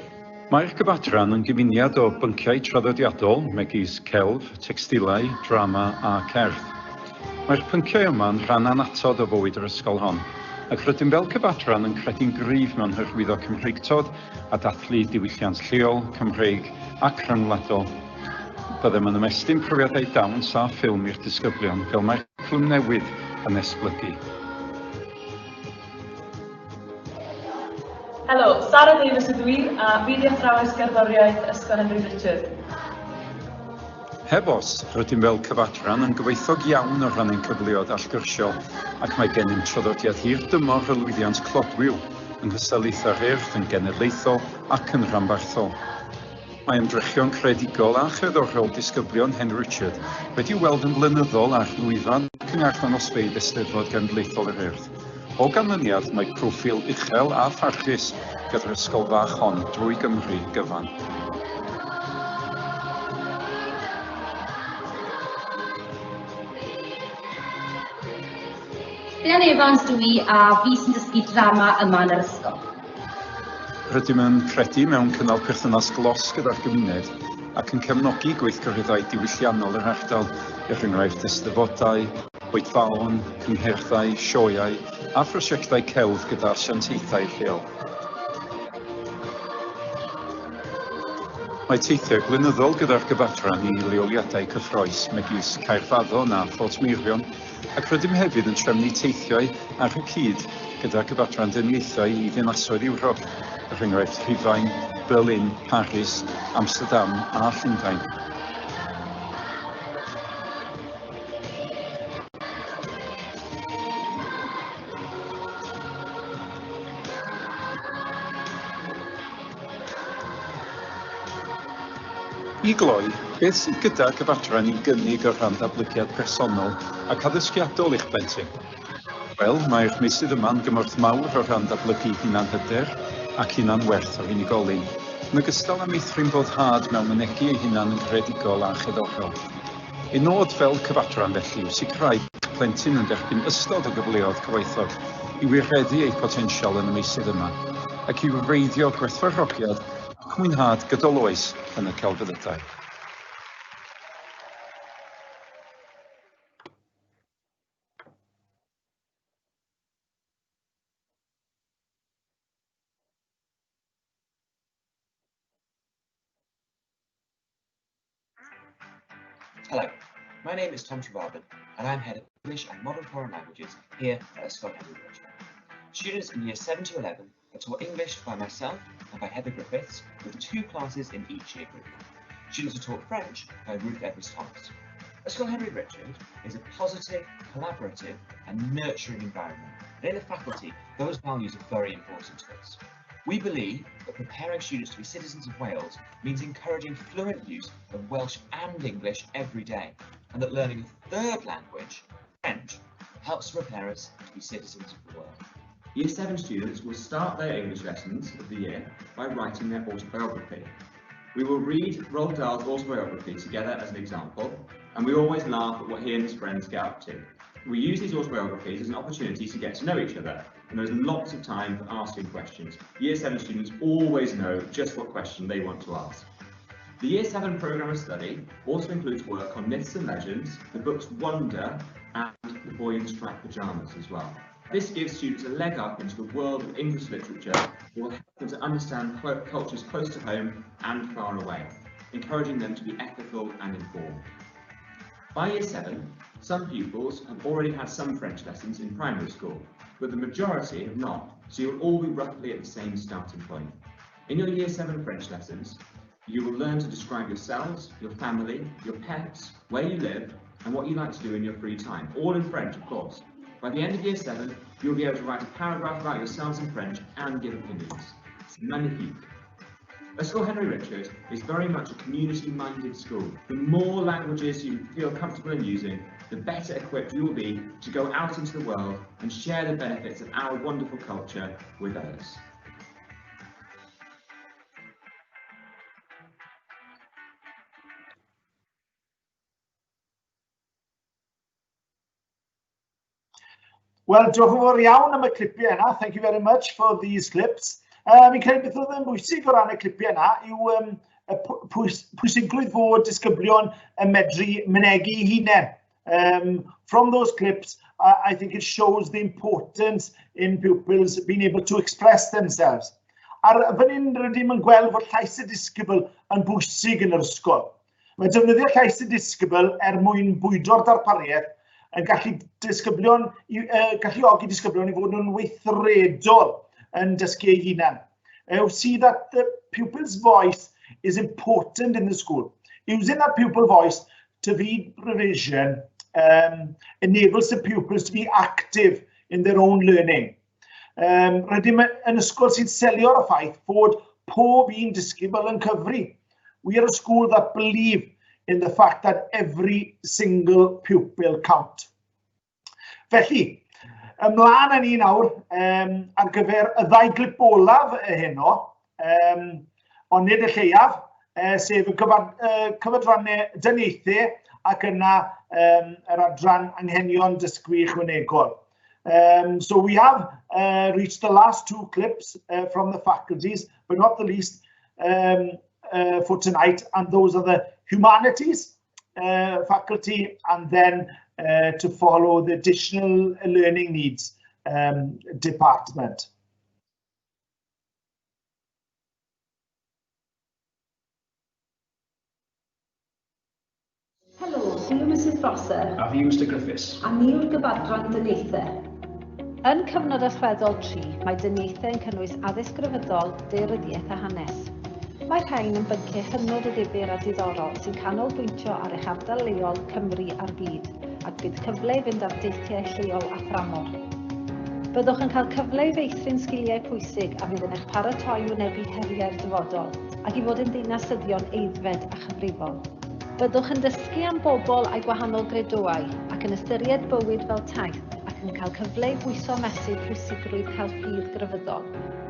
Mae'r gyfadran yn gyfuniad o bynciau traddodiadol megis celf, textilau, drama a cerdd. Mae'r pynciau yma yn rhan anatod o fywyd yr ysgol hon, ac rydym fel cyfadran yn credu'n gryf mewn hyrwyddo Cymreigtod a dathlu diwylliant lleol, Cymreig ac rhyngwladol. Byddem yn ymestyn profiadau dawns a ffilm i'r disgyblion fel mae'r clwm newydd yn esblygu. Helo, Sarah Davies ydw I, a fi di athrawes gerddoriaeth Ysgol Henry Richard. Hebos, rydym fel cyfadran yn gyfoethog iawn o rannu'n cyfleoedd allgyrsiol ac mae gennym traddodiad hir dymor o lwyddiant clodwiw yng nghystadlaethau'r urdd yn genedlaethol ac yn rhanbarthol. Mae ymdrechion credigol a cherddorol disgyblion Henry Richard wedi weld yn blynyddol ar lwyfan ac yn arfan osfeydd Eisteddfod Genedlaethol yr Urdd. O ganlyniad, mae proffil uchel a pharchus gyda'r ysgol fach hon drwy Gymru gyfan. Rhian Evans dwi a fi sy'n dysgu drama yma yn yr ysgol. Rydym yn credu mewn cynnal perthynas glos gyda'r gymuned ac yn cefnogi gweithgareddau diwylliannol yr ardal, enghraifft eisteddfodau, gweithfaon, cynghyrchau, sioeau a phrosiectau celf gyda asiantaethau lleol. Mae teithiau glynyddol gyda'r gyfadran I leoliadau cyffroes megis Caerfaddon a Fort Meirion, ac rydym hefyd yn trefnu teithiau ar y cyd gyda gyfadran deniaethau I ddinasoedd Ewrop, enghraifft Rhufain, Berlin, Paris, Amsterdam a Llundain. I gloi, beth sydd gyda gyfadran I gynnig o rhan datblygiad personol ac addysgiadol i'ch plentyn? Wel, mae'r meysydd yma'n gymorth mawr o rhan datblygu hunanhyder, ac hunan werth o'r unigolyn, yn ogystal â meithrin boddhad mewn mynegu ei hunan yn greadigol a cheddorol. Ei nod fel cyfadran felly yw sicrhau plentyn yn derbyn ystod o gyfleoedd cyfoethog i wireddu ei potensial yn y meysydd yma, ac i wreiddio gwerthfawrogiad ac mwynhad gydol oes yn y celfyddydau. Hello, my name is Tom Trevarden and I'm Head of English and Modern Foreign Languages here at Ysgol Agored Ysgol. Students in Years 7 to 11 are taught English by myself and by Heather Griffiths, with 2 classes in each year group. Students are taught French by Ruth Edwards-Thomas. Ysgol Henry Richard is a positive, collaborative and nurturing environment, and in the faculty, those values are very important to us. We believe that preparing students to be citizens of Wales means encouraging fluent use of Welsh and English every day, and that learning a third language, French, helps prepare us to be citizens of the world. Year 7 students will start their English lessons of the year by writing their autobiography. We will read Roald Dahl's autobiography together as an example, and we always laugh at what he and his friends get up to. We use these autobiographies as an opportunity to get to know each other, and there's lots of time for asking questions. Year 7 students always know just what question they want to ask. The Year 7 programme of study also includes work on myths and legends, the books Wonder and The Boy in Striped Pyjamas as well. This gives students a leg up into the world of English literature that will help them to understand cultures close to home and far away, encouraging them to be ethical and informed. By Year 7, some pupils have already had some French lessons in primary school, but the majority have not, so you'll all be roughly at the same starting point. In your Year 7 French lessons, you will learn to describe yourselves, your family, your pets, where you live, and what you like to do in your free time, all in French, of course. By the end of Year 7, you'll be able to write a paragraph about yourselves in French and give opinions. It's magnifique. Ysgol Henry Richard is very much a community-minded school. The more languages you feel comfortable in using, the better equipped you will be to go out into the world and share the benefits of our wonderful culture with others. Wel, diolch yn fawr iawn am y clipiau yna. Thank you very much for these clips. Mi'n credu beth oedd yn bwysig o ran y clipiau yna yw pwysigrwydd fod disgyblion yn medru mynegu eu hunain. From those clips, I think it shows the importance in pupils being able to express themselves. Ar fan hyn, rydym yn gweld fod llais y disgybl yn bwysig yn yr ysgol. Mae defnyddio llais y disgybl mwyn bwydo'r darpariaeth yn galluogi disgyblion I fod yn weithredol yn dysgu eu hunain. We see that the pupil's voice is important in the school. Using that pupil voice to feed provision enables the pupils to be active in their own learning. Rydym yn ysgol sy'n selio'r ffaith fod pob un disgybl yn cyfri. We are a school that believe in the fact that every single pupil count. Felly, ymlaen yn un nawr ar gyfer y ddau glip olaf heno, ond nid y lleiaf, sef y cyfadrannau dyniaethau ac yna yr adran anghenion dysgu ychwanegol. So we have reached the last 2 clips from the faculties, but not the least for tonight, and those are the humanities faculty, and then to follow the additional learning needs department. Helo, fi yw Mrs Prosser. A fi Mr Griffiths. A ni yw'r gyfadran dyniaethau. Yn cyfnod allweddol 3, mae dyniaethau yn cynnwys addysg grefyddol, daearyddiaeth a hanes. Mae rhain yn bynciau hynod o ddifyr a diddorol sy'n canolbwyntio ar eich ardal leol Cymru a'r byd, ac bydd cyfle i fynd ar deithiau lleol a thramor. Byddwch yn cael cyfle i feithrin sgiliau pwysig a fydd yn eich paratoi i wynebu heriau'r dyfodol, ac i fod yn deinasyddion eiddfed a chyfrifol. Byddwch yn dysgu am bobl a'i gwahanol gredoau ac yn ystyried bywyd fel taith ac yn cael cyfle i bwyso mesul pwysigrwydd cael ffydd grefyddol.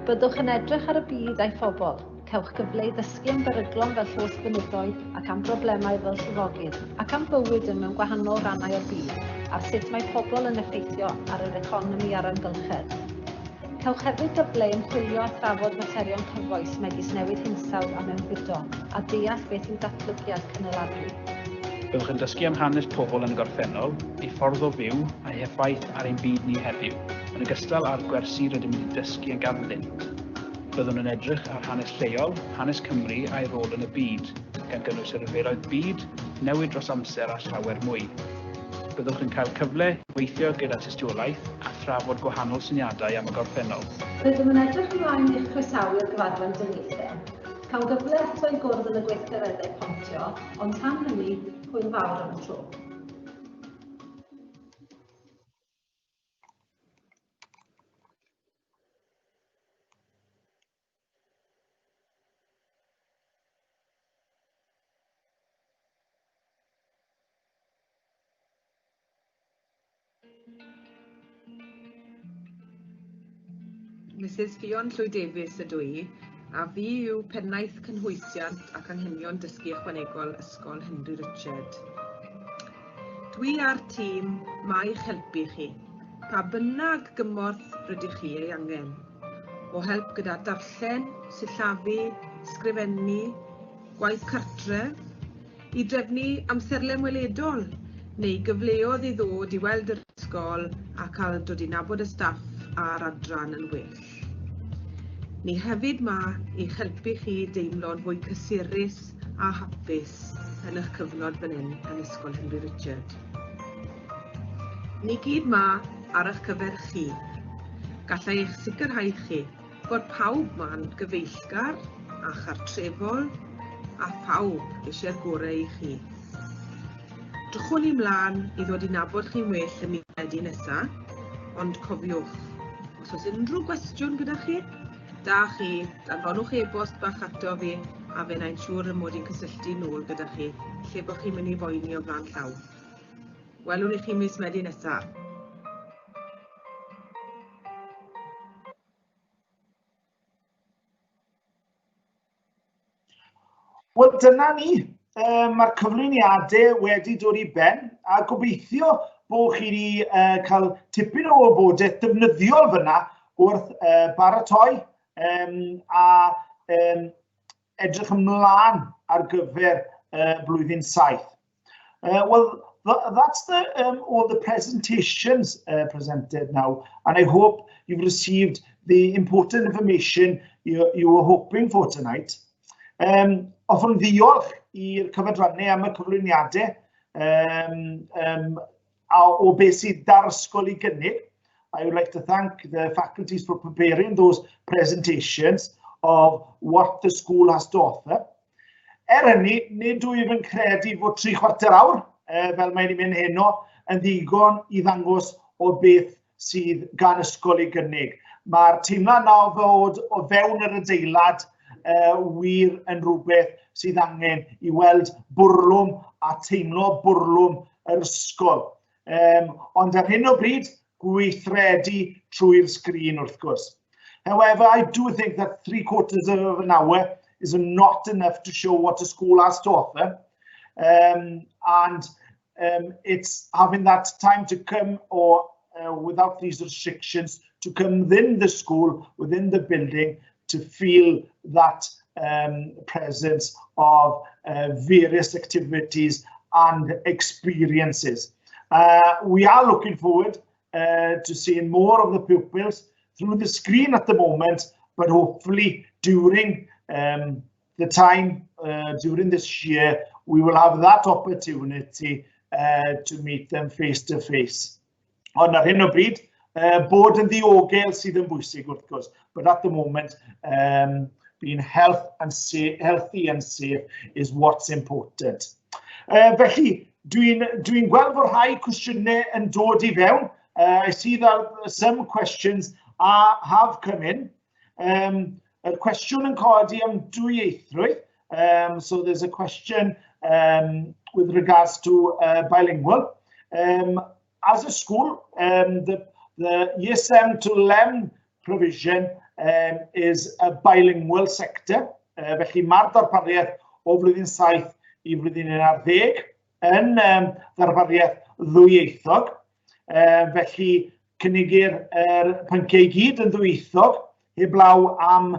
Byddwch yn edrych ar y byd a'i phobl. Cewch gyfle i ddysgu am beryglon fel llos fynyddoedd ac am broblemau fel llifogydd, ac am bywyd mewn gwahanol rannau o'r byd, a sut mae pobl yn effeithio ar yr economi a'r amgylchedd. Cewch hefyd gyfle i ymchwilio a thrafod materion cyfoes megis newid hinsawdd a mewnfudo, a deall beth yw datblygiad cynaladwy. Byddwch yn dysgu am hanes pobl yn y gorffennol, eu ffordd o fyw a'i heffaith ar ein byd ni heddiw, yn ogystal â'r gwersi rydym yn dysgu yn ganddynt. Byddwn yn edrych ar hanes lleol, hanes Cymru a'i rôl yn y byd, gan gynnwys y ryfeloedd byd, newid dros amser a llawer mwy. Byddwch yn cael cyfle i weithio gyda tystiolaeth a thrafod gwahanol syniadau am y gorffennol. Byddwn yn edrych ymlaen i'ch croesawu'r gyfarfod dynweithio. Cael gyfle eto i gwrdd yn y gweithgareddau pontio, ond tan hynny, hwyl fawr am y tro. Mrs Fion Llwy Davies ydw I, a fi yw pennaeth cynhwysiant ac anghenion dysgu ychwanegol Ysgol Henry Richard. Dwi a'r tîm ma'ch helpu chi, pa bynnag gymorth rydych chi ei angen, o help gyda darllen, sillafu, sgrifennu, gwaith cartref, i drefnu amserlen weledol, neu gyfleoedd i ddod i weld yr ysgol a cael dod i nabod y staff a'r adran yn well. Ni hefyd i'ch helpu chi deimlo'n fwy cysurus a hapus yn eich cyfnod fan hyn yn Ysgol Henry Richard. Ni gyd ar eich cyfer chi. Gallai eich sicrhau chi bod pawb ma'n gyfeillgar a chartrefol a pawb eisiau'r gorau i chi. Drychwn i mlaen i ddod i nabod chi'n well y Medi nesaf, ond cofiwch, os oes unrhyw gwestiwn gyda chi, da chi, anfonwch e-bost bach ato fi a fe na'i'n siŵr y mod i'n cysylltu nôl gyda chi, lle bod chi'n mynd i boeni o flaen llaw. Welwn i chi mis Medi nesaf. Wel, dyna ni. Mae'r cyflwyniadau wedi dod i ben, a gobeithio bod chi wedi cael tipyn o wybodaeth defnyddiol fyna wrth baratoi a edrych ymlaen ar gyfer blwyddyn 7. Well, that's all the presentations presented now, and I hope you've received the important information you were hoping for tonight. Off'n ddiolch i'r cyfedrannau am y cyflwyniadau o beth sydd dar ysgol i gynnig. I would like to thank the faculties for preparing those presentations of what the school has to offer. Hynny, nid wyf yn credu fod 3/4 awr, fel mae'n mynd heno, yn ddigon i ddangos o beth sydd gan ysgol i gynnig. Mae'r teimlad nawr fod o fewn yr adeilad wir yn rhywbeth sydd angen i weld bwrlwm a teimlo bwrlwm yr ysgol. Ond ar hyn o bryd, gweithredu trwy'r sgrin wrth gwrs. However, I do think that 3/4 of an hour is not enough to show what a school has to offer. It's having that time to come without these restrictions, to come within the school, within the building, to feel that presence of various activities and experiences. We are looking forward to seeing more of the pupils through the screen at the moment, but hopefully during the time, during this year, we will have that opportunity to meet them face to face. Ond ar hyn o bryd, bod yn ddiogel sydd yn bwysig wrth gwrs, but at the moment, being healthy and safe is what's important. Felly, dwi'n gweld fod rhai cwestiynau yn dod i fewn. I see that some questions have come in. Y cwestiwn yn codi am dwyieithrwydd. So there's a question with regards to bilingual. As a school, the Year 7 to 11 provision is a bilingual sector. Felly mae'r darpariaeth o flwyddyn 7 I flwyddyn 11 yn darpariaeth ddwyieithog. Felly cynigir pynciau I gyd yn ddwyieithog, heblaw am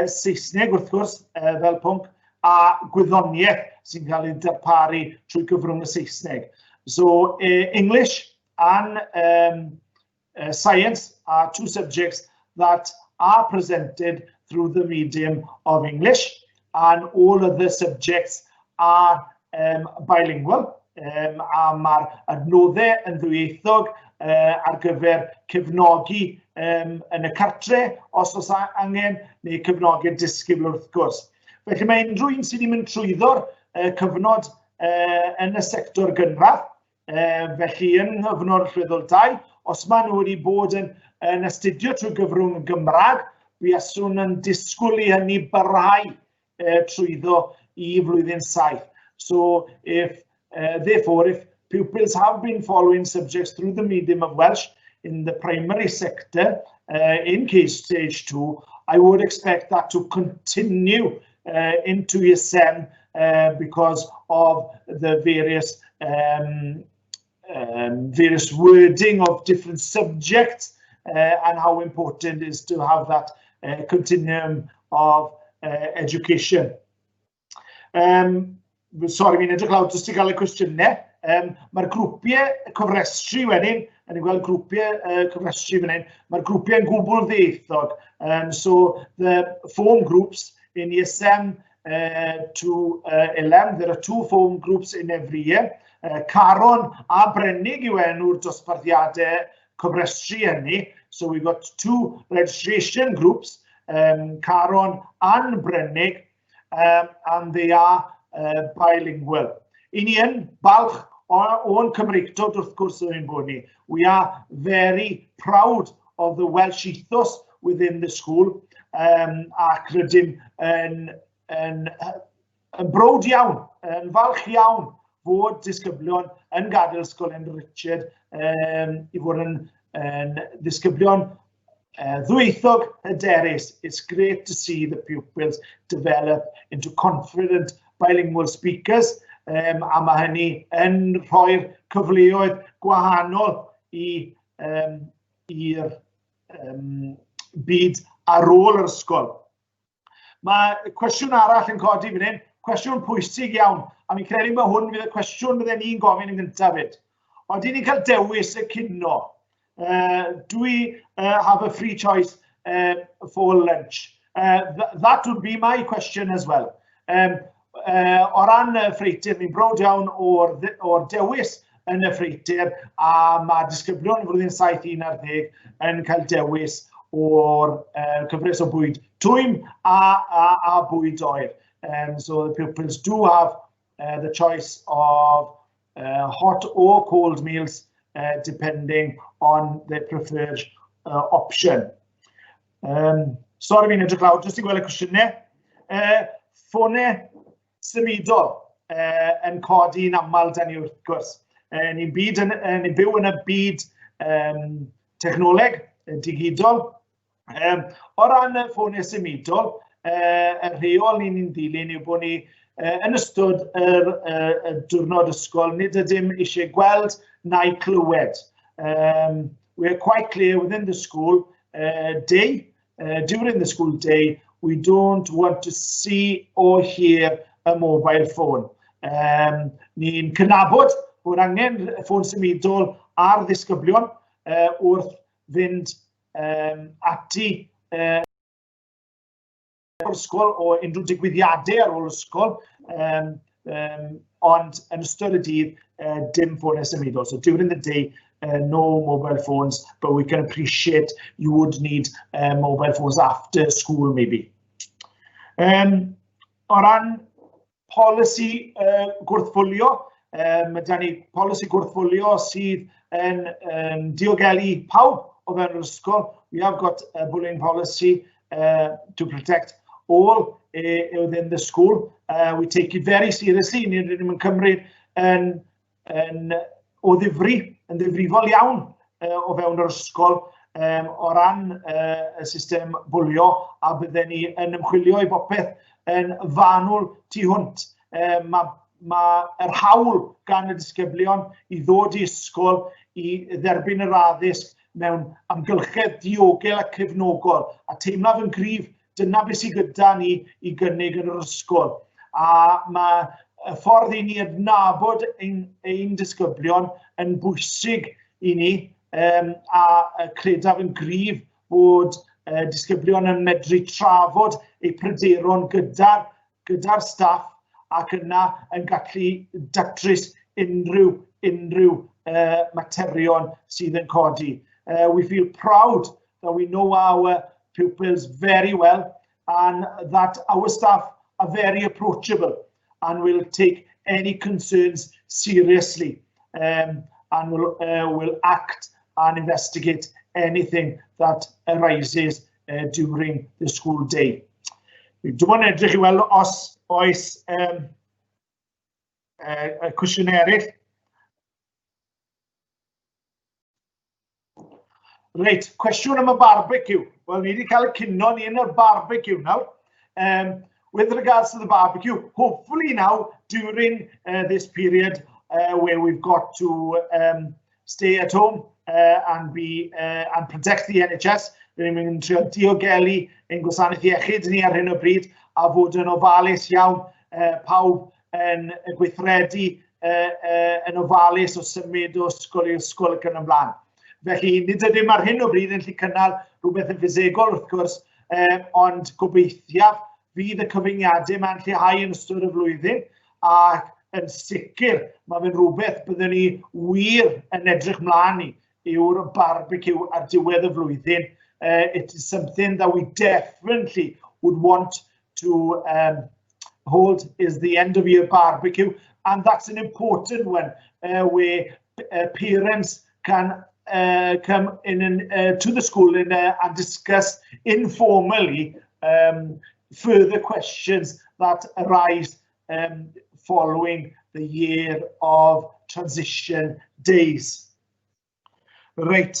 Saesneg wrth gwrs fel pwnc a gwyddoniaeth sy'n cael ei darparu trwy gyfrwng y Saesneg. So English and science are two subjects that are presented through the medium of English, and all other subjects are bilingual. A mae'r adnoddau yn ddwyieithog ar gyfer cefnogi yn y cartre, os oes angen, neu cefnogi disgybl wrth gwrs. Felly mae unrhyw un sydd wedi mynd trwyddo'r cyfnod yn y sector gynradd, felly yn nghyfnod rhyddol 2, os maen nhw wedi bod yn astudio trwy gyfrwng y Gymraeg, buaswn yn disgwyl I hynny barhau trwyddo I flwyddyn 7. So therefore, if pupils have been following subjects through the medium of Welsh in the primary sector in Key Stage 2, I would expect that to continue into Year 7 because of the various wording of different subjects and how important it is to have that continuum of education. Sorry, mi'n edrych lawr, jyst I gael y cwestiynau. Mae'r grwpiau cofrestru wedyn, yn gweld grwpiau cofrestru fan hyn, mae'r grwpiau yn gwbl ddieithog. So the form groups in Year 7 to 11, there are 2 form groups in every year. Caron a Brennig yw enw'r dosbarthiadau cofrestru hynny. So we've got 2 registration groups, Caron and Brennig, and they are bilingual. I ni yn balch o'n Cymreictod wrth gwrs yn bod ni. We are very proud of the Welsh ethos within the school ac rydym yn browd iawn, yn falch iawn fod disgyblion yn gadael ysgol Henry Richard I fod yn disgyblion ddwyieithog hyderus. It's great to see the pupils develop into confident bilingual speakers, a mae hynny yn rhoi'r cyfleoedd gwahanol i'r byd ar ôl yr ysgol. Mae cwestiwn arall yn codi fan hyn, cwestiwn pwysig iawn, a mi'n credu mae hwn fydd y cwestiwn bydden ni'n gofyn yn gyntaf fyd. Oedden ni'n cael dewis y cino. Do we have a free choice for lunch? That would be my question as well. O ran y ffreitir, ni'n browd iawn o'r dewis yn y ffreitir, a mae disgyblion yn flwyddyn 7-11 yn cael dewis o'r cyfres o bwyd twym a bwyd oer. So the pupils do have the choice of hot or cold meals depending on their preferred option. Sorry mi'n edrych lawr, jyst I gweld y cwestiynau. Ffonau symudol yn codi yn aml dan ni wrth gwrs. Ni'n byw yn y byd technoleg, digidol. O ran y ffonau symudol, y rheol ni'n dilyn yw bod ni yn ystod y diwrnod ysgol, nid ydym eisiau gweld neu clywed. We're quite clear within the school day, during the school day, we don't want to see or hear a mobile phone. Ni'n cynabod bod angen ffôn symudol ar ddisgyblion wrth fynd ati ysgol o unrhyw digwyddiadau ar ôl ysgol, ond yn ystod y dydd, dim ffôn symudol. So during the day, no mobile phones, but we can appreciate you would need mobile phones after school maybe. O ran polisi gwrthfwlio, mae da ni polisi gwrthfwlio sydd yn diogelu pawb o fewn yr ysgol. We have got a bullying policy to protect all within the school. We take it very seriously. Ni'n mynd cymryd o ddifri, yn ddifrifol iawn o fewn yr ysgol o ran y system bwlio, a bydden ni yn ymchwilio i bopeth yn fanwl tu hwnt. Mae'r hawl gan y disgyblion i ddod i ysgol i dderbyn yr addysg mewn amgylchedd diogel a cefnogol. A teimlaf yn gryf, dyna beth sydd gyda ni i gynnig yn yr ysgol. A mae y ffordd i ni adnabod ein disgyblion yn bwysig i ni, a credaf yn gryf bod disgyblion yn medru trafod eu pryderon gyda'r staff ac yna yn gallu datrys unrhyw materion sydd yn codi. We feel proud that we know our pupils very well and that our staff are very approachable and will take any concerns seriously, and will act and investigate anything that arises during the school day. Dwi'n edrych i weld os oes cwestiwn eraill. Reit, cwestiwn am y barbecue. Wel, ni wedi cael y cino ni yn y barbecue nawr. With regards to the barbecue, hopefully now during this period where we've got to stay at home and protect the NHS, rydym ni'n trio diogelu ein gwasanaeth iechyd ni ar hyn o bryd a fod yn ofalus iawn, pawb yn gweithredu yn ofalus o symud o ysgol i ysgol ac yn ymlaen. Felly, nid ydym ar hyn o bryd yn gallu cynnal rhywbeth yn ffisegol wrth gwrs, ond gobeithiaf fydd y cyfyngiadau mae'n lleihau yn ystod y flwyddyn, a yn sicr mae fe'n rhywbeth byddwn ni wir yn edrych mlaen i yw'r barbecue ar diwedd y flwyddyn. It is something that we definitely would want to hold is the end of year barbecue, and that's an important one where parents can come in to the school and discuss informally further questions that arise following the year of transition days. Right.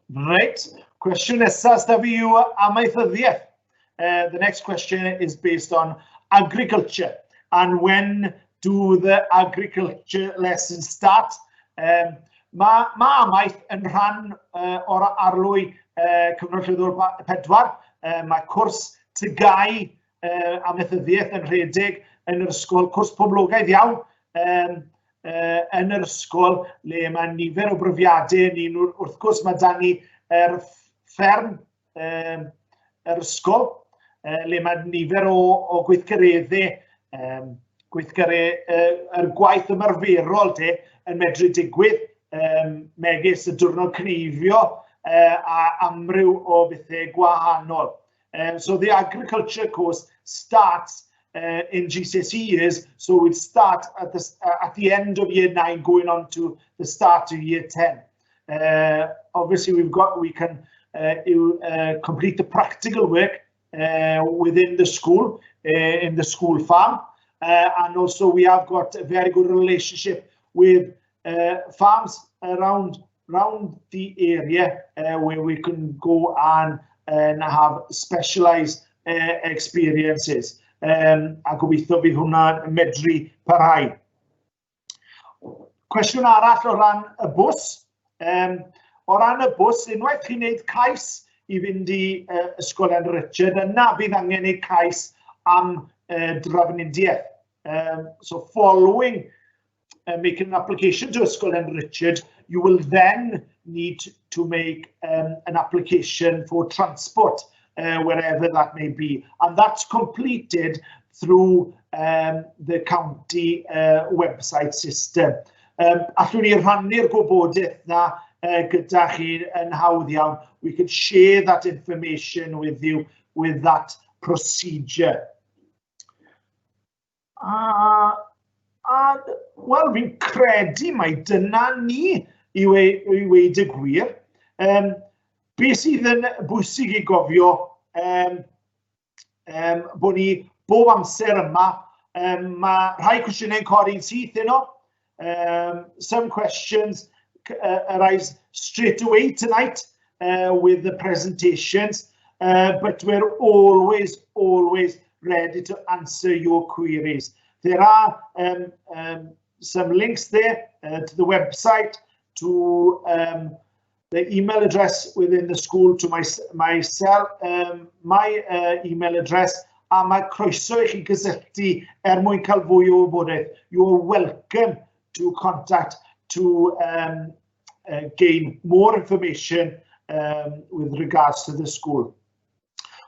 Right. Question nesaf da fi yw amaethyddiaeth. The next question is based on agriculture and when do the agriculture lessons start? Mae amaeth yn rhan o'r arlwy cyfnod llwyddol 4. Mae cwrs tygau amaethyddiaeth yn rhedeg yn yr ysgol, cwrs poblogaidd iawn yn yr ysgol, le mae nifer o brofiadau ni'n wrth gwrs mae dan ni fferm yr ysgol, le mae nifer o gweithgareddau, yr gwaith ymarferol yn medru digwydd megis y diwrnod cneifio a amryw o bethau gwahanol. So the agriculture course starts in GCSE years, so we'd start at the end of year 9 going on to the start of year 10. Obviously we can complete the practical work within the school, in the school farm, and also we have got a very good relationship with farms around the area where we can go and have specialised experiences. A gobeithio bydd hwnna'n medru parhau. Cwestiwn arall o ran y bws. O ran y bws, unwaith chi'n gwneud cais i fynd i ysgol Henry Richard, yna bydd angen gwneud cais am drafnidiaeth. So following making an application to Ysgol Henry Richard, you will then need to make an application for transport, wherever that may be. And that's completed through the county website system. Allwn ni rhannu'r gwybodaeth na gyda chi yn hawdd iawn. We could share that information with you with that procedure. Wel, fi'n credu mai dyna ni i weid y gwir. Beth sydd yn bwysig i gofio bod ni bob amser yma, mae rhai cwestiynau'n codi'n syth yno. Some questions arrive straight away tonight with the presentations, but we're always ready to answer your queries. There are some links there to the website, to the email address within the school, to myself, my email address, a mae croeso I chi gysylltu mwyn cael fwy o wybodaeth. You're welcome to contact to gain more information with regards to the school.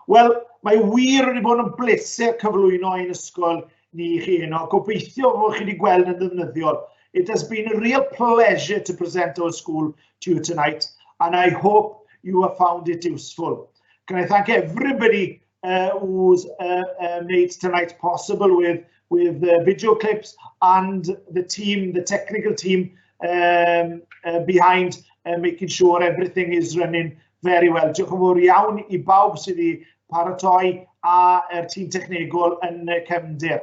Wel, mae wir wedi bod yn bleser cyflwyno ein ysgol ni chi heno. Gobeithio bod chi wedi gweld yn ddefnyddiol. It has been a real pleasure to present our school to you tonight, and I hope you have found it useful. Can I thank everybody who's made tonight possible with video clips, and the team, the technical team behind making sure everything is running very well. Diolch yn fawr iawn I bawb sydd wedi paratoi a tîm technegol yn cefndir.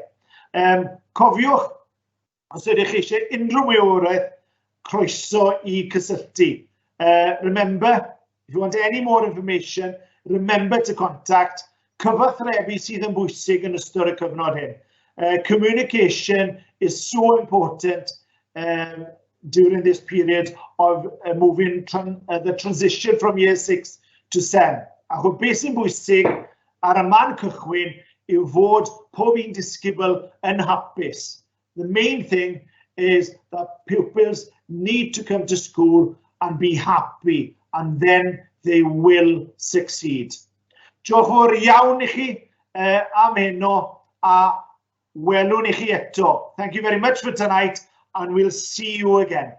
Cofiwch, os ydych chi eisiau unrhyw mwy o wrth, croeso I cysylltu. Remember, if you want any more information, remember to contact. Cyfathrebu sydd yn bwysig yn ystod y cyfnod hyn. Communication is so important during this period of moving the transition from year 6 to 7. A chod beth sy'n bwysig ar y man cychwyn yw fod pob un disgybl yn hapus. The main thing is that pupils need to come to school and be happy, and then they will succeed. Diolch fawr iawn I chi am heno, a welwn I chi eto. Thank you very much for tonight, and we'll see you again.